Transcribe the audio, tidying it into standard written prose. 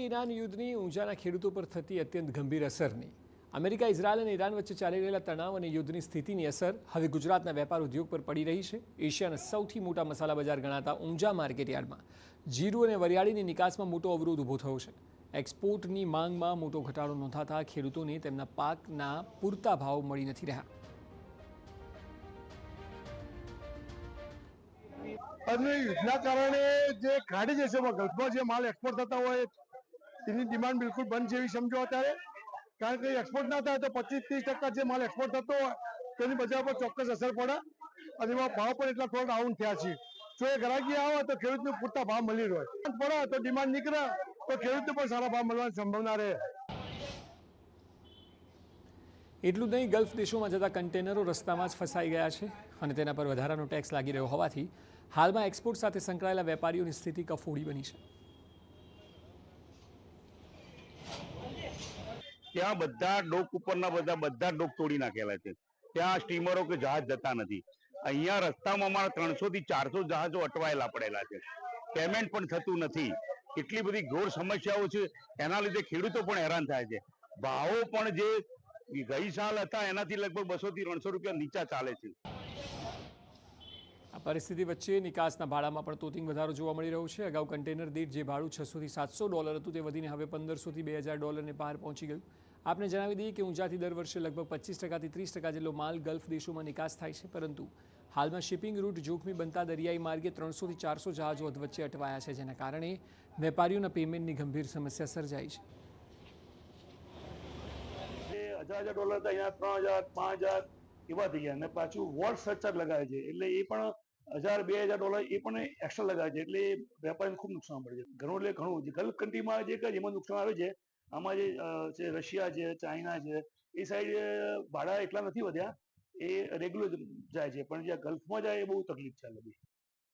Iran યુદ્ધની ઊંઝાના ખેડૂતો પર થતી અત્યંત ગંભીર અસરની અમેરિકા, ઇઝરાયલ અને ઈરાન વચ્ચે ચાલી રહેલા તણાવ અને યુદ્ધની સ્થિતિની અસર હવે ગુજરાતના વેપાર ઉદ્યોગ પર પડી રહી છે. એશિયાના સૌથી મોટા મસાલા બજાર ગણાતા ઊંઝા માર્કેટયાર્ડમાં જીરું અને વરિયાળીની નિકાસમાં મોટો અવરોધ ઊભો થયો છે. એક્સપોર્ટની માંગમાં મોટો ઘટાડો નોંધાતા ખેડૂતોને તેમના પાકના પૂરતા ભાવ મળી નથી રહ્યા. અને યુદ્ધના કારણે જે કાઢી જશે ગલ્ફમાં જે માલ એક્સપોર્ટ થતા હોય તેની ડિમાન્ડ બિલકુલ બંધ જેવી સમજો અત્યારે. કારણ કે એક્સપોર્ટ ના થાય તો 25-30% જે માલ એક્સપોર્ટ થતો હોય તેની બજાર પર ચોક્કસ અસર પડે અને એમાં ભાવ પણ એટલા થોડા ડાઉન થયા છે. જો એ ગ્રાહકી આવે તો ખેડૂતને પૂરતા ભાવ મળી રહે, પડે તો ડિમાન્ડ નીકળે તો ખેડૂતને પણ સારા ભાવ મળવાની સંભાવના રહે. એટલું જ નહીં, ગલ્ફ દેશોમાં જતા કન્ટેનરો રસ્તામાં જ ફસાઈ ગયા છે અને તેના પર વધારાનો ટેક્સ લાગી રહ્યો હોવાથી હાલમાં એક્સપોર્ટ સાથે સંકળાયેલા વેપારીઓની સ્થિતિ કફોડી બની છે. ત્યાં બધા ડોક ઉપરના બધા ડોક તોડી નાખેલા છે. ત્યાં સ્ટીમરો કે જહાજ જતા નથી. અહીંયા રસ્તામાં અમારા 300 થી 400 જહાજો અટવાયેલા પડેલા છે. પેમેન્ટ પણ થતું નથી. એટલી બધી ઘોર સમસ્યાઓ છે. એના લીધે ખેડૂતો પણ હેરાન થાય છે. ભાવો પણ જે ગઈ સાલ હતા એનાથી લગભગ 200 થી 300 રૂપિયા નીચા ચાલે છે. આ પરિસ્થિતિ વચ્ચે નિકાસના ભાડામાં પણ તોતિંગ વધારો જોવા મળી રહ્યો છે. અગાઉ કન્ટેનર દીઠ જે ભાડું $600 થી $700 હતું તે વધીને હવે $1500 થી $2000 પાર પહોંચી ગયું. આપને જણાવી દઈએ કે ઊંઝાથી દર વર્ષે લગભગ 25% થી 30% જેટલો માલ ગલ્ફ દેશોમાં નિકાસ થાય છે, પરંતુ હાલમાં શિપિંગ રૂટ જોખમી બનતા દરિયાઈ માર્ગે 300 થી 400 જહાજો વચ્ચે અટવાયા છે, જેના કારણે વેપારીઓના પેમેન્ટની ગંભીર સમસ્યા સર્જાઈ છે. $1000 હતા, અહીંયા 3000, 5000 એવા થઈ ગયા અને પાછું વોટ સરચાર્જ લગાવે છે. એટલે એ પણ $1000-2000 એ પણ એક્સ્ટ્રા લગાવે છે. એટલે વેપારીને ખૂબ નુકસાન પડે છે. ઘણું એટલે ઘણું ગલ્ફ કન્ટ્રીમાં જે કંઈ એમાં નુકસાન આવે છે, આમાં જે રશિયા છે, ચાઇના છે, એ સાઈડ ભાડા એટલા નથી વધ્યા, એ રેગ્યુલર જાય છે. પણ જ્યાં ગલ્ફમાં જાય એ બહુ તકલીફ છે.